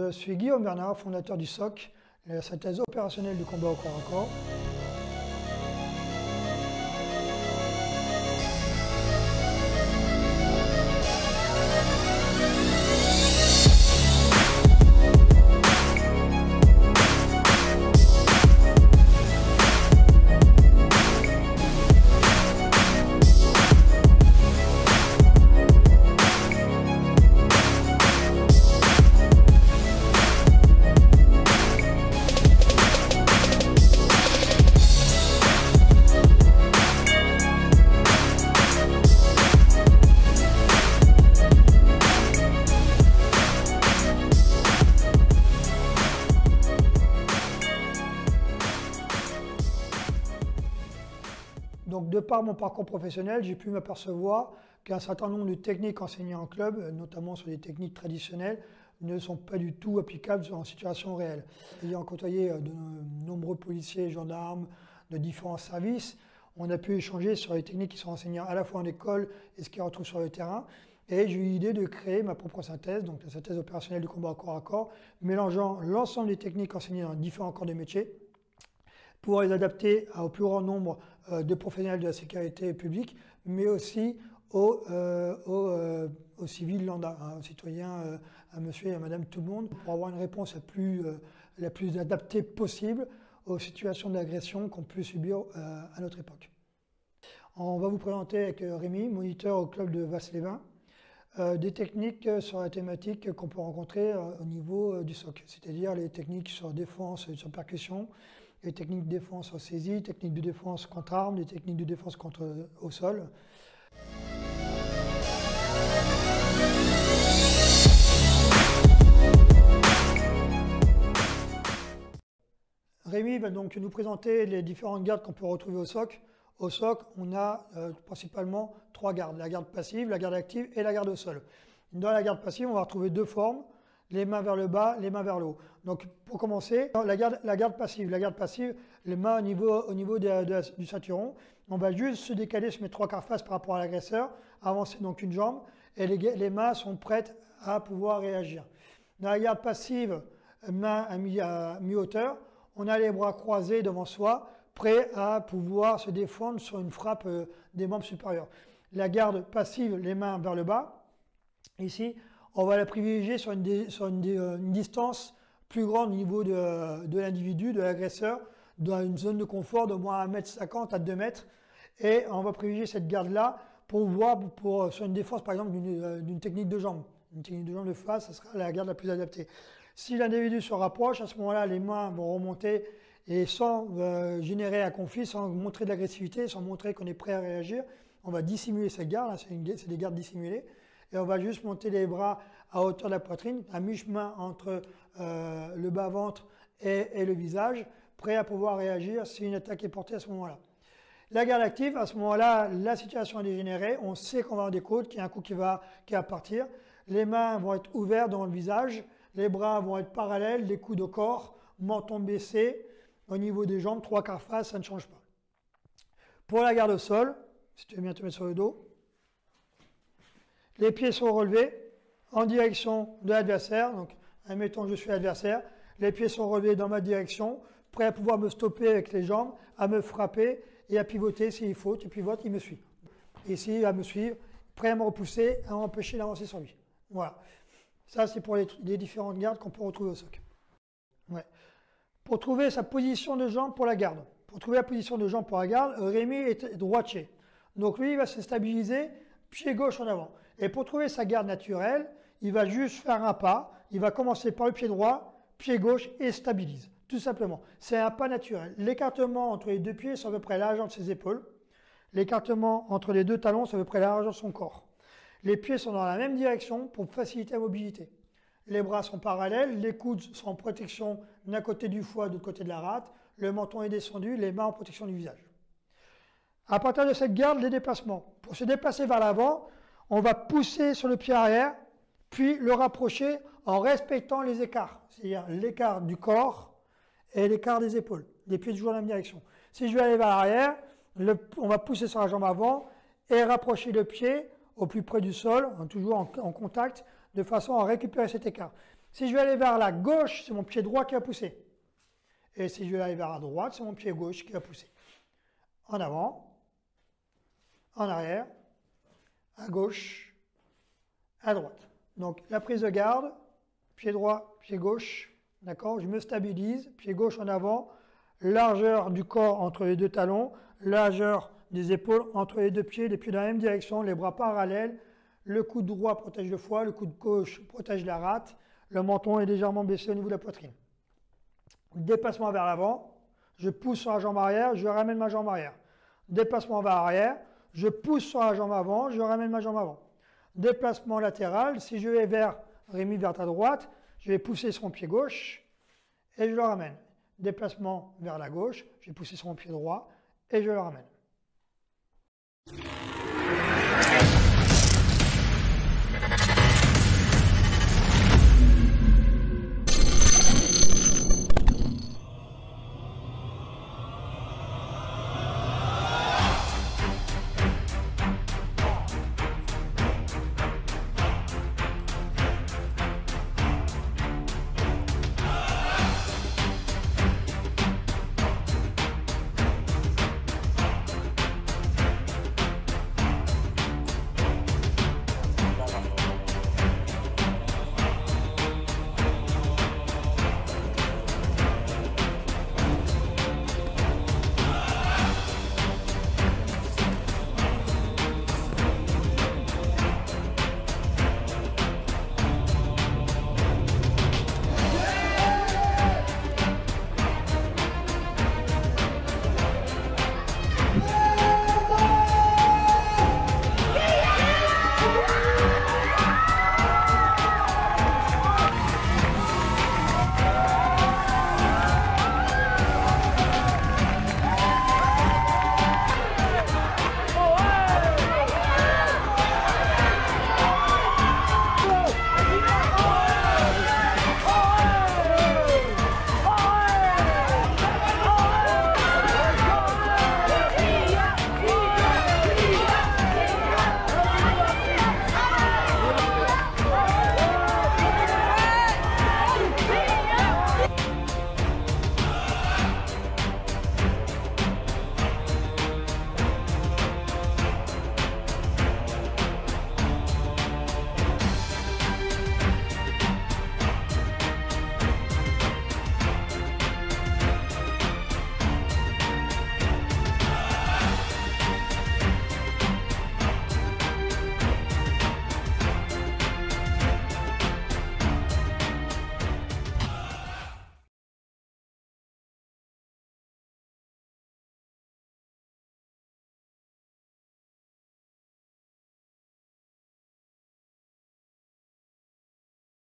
Je suis Guillaume Bernard, fondateur du SOC, la synthèse opérationnelle du combat au corps à corps. Donc, de par mon parcours professionnel, j'ai pu m'apercevoir qu'un certain nombre de techniques enseignées en club, notamment sur les techniques traditionnelles, ne sont pas du tout applicables en situation réelle. Ayant côtoyé de nombreux policiers, gendarmes, de différents services, on a pu échanger sur les techniques qui sont enseignées à la fois en école et ce qui retrouve sur le terrain. Et j'ai eu l'idée de créer ma propre synthèse, donc la synthèse opérationnelle du combat corps à corps, mélangeant l'ensemble des techniques enseignées dans différents corps de métier, pour les adapter au plus grand nombre de professionnels de la sécurité publique, mais aussi aux civils lambda, aux citoyens, à monsieur et à madame tout le monde, pour avoir une réponse la plus adaptée possible aux situations d'agression qu'on peut subir à notre époque. On va vous présenter avec Rémi, moniteur au club de Vasse-les-Vins, des techniques sur la thématique qu'on peut rencontrer au niveau du SOC, c'est-à-dire les techniques sur défense et sur percussion, les techniques de défense en saisie, techniques de défense contre armes, les techniques de défense au sol. Rémi va donc nous présenter les différentes gardes qu'on peut retrouver au SOC. Au SOC, on a principalement trois gardes, la garde passive, la garde active et la garde au sol. Dans la garde passive, on va retrouver deux formes, les mains vers le bas, les mains vers le haut. Donc pour commencer, la garde passive, les mains au niveau du ceinturon, on va juste se décaler, se mettre trois quarts face par rapport à l'agresseur, avancer donc une jambe, et les mains sont prêtes à pouvoir réagir. Dans la garde passive, main à mi-hauteur, on a les bras croisés devant soi, prêts à pouvoir se défendre sur une frappe des membres supérieurs. La garde passive, les mains vers le bas, ici, on va la privilégier sur une distance plus grande au niveau de l'individu, de l'agresseur, dans une zone de confort d'au moins 1,50 m à 2 m. Et on va privilégier cette garde-là sur une défense, par exemple, d'une technique de jambe. Une technique de jambe de face, ce sera la garde la plus adaptée. Si l'individu se rapproche, à ce moment-là, les mains vont remonter et sans générer un conflit, sans montrer de l'agressivité, sans montrer qu'on est prêt à réagir, on va dissimuler cette garde, c'est des gardes dissimulées. Et on va juste monter les bras à hauteur de la poitrine, à mi-chemin entre le bas-ventre et le visage, prêt à pouvoir réagir si une attaque est portée à ce moment-là. La garde active, à ce moment-là, la situation est dégénérée, on sait qu'on va en découdre, qu'il y a un coup qui va partir. Les mains vont être ouvertes devant le visage, les bras vont être parallèles, les coudes au corps, menton baissé, au niveau des jambes, trois quarts face, ça ne change pas. Pour la garde au sol, si tu veux bien te mettre sur le dos, les pieds sont relevés en direction de l'adversaire. Donc, admettons que je suis l'adversaire. Les pieds sont relevés dans ma direction, prêt à pouvoir me stopper avec les jambes, à me frapper et à pivoter s'il faut. Tu pivotes, il me suit. Ici, à me suivre, prêt à me repousser, à m'empêcher d'avancer sur lui. Voilà. Ça, c'est pour les différentes gardes qu'on peut retrouver au SOC. Ouais. Pour trouver sa position de jambe pour la garde. Pour trouver la position de jambe pour la garde, Rémi est droitier. Donc, lui, il va se stabiliser, pied gauche en avant. Et pour trouver sa garde naturelle, il va juste faire un pas. Il va commencer par le pied droit, pied gauche et stabilise. Tout simplement. C'est un pas naturel. L'écartement entre les deux pieds, c'est à peu près la largeur de ses épaules. L'écartement entre les deux talons, c'est à peu près la largeur de son corps. Les pieds sont dans la même direction pour faciliter la mobilité. Les bras sont parallèles, les coudes sont en protection d'un côté du foie, de l'autre côté de la rate. Le menton est descendu, les mains en protection du visage. À partir de cette garde, les déplacements. Pour se déplacer vers l'avant, on va pousser sur le pied arrière, puis le rapprocher en respectant les écarts, c'est-à-dire l'écart du corps et l'écart des épaules. Les pieds toujours dans la même direction. Si je vais aller vers l'arrière, on va pousser sur la jambe avant et rapprocher le pied au plus près du sol, toujours en contact, de façon à récupérer cet écart. Si je vais aller vers la gauche, c'est mon pied droit qui va pousser. Et si je vais aller vers la droite, c'est mon pied gauche qui va pousser. En avant, en arrière, à gauche, à droite. Donc la prise de garde, pied droit, pied gauche, d'accord? Je me stabilise, pied gauche en avant, largeur du corps entre les deux talons, largeur des épaules entre les deux pieds dans la même direction, les bras parallèles, le coude droit protège le foie, le coude gauche protège la rate, le menton est légèrement baissé au niveau de la poitrine. Déplacement vers l'avant, je pousse sur la jambe arrière, je ramène ma jambe arrière. Déplacement vers l'arrière, je pousse sur la jambe avant, je ramène ma jambe avant. Déplacement latéral, si je vais vers Rémi vers ta droite, je vais pousser sur mon pied gauche et je le ramène. Déplacement vers la gauche, je vais pousser sur mon pied droit et je le ramène.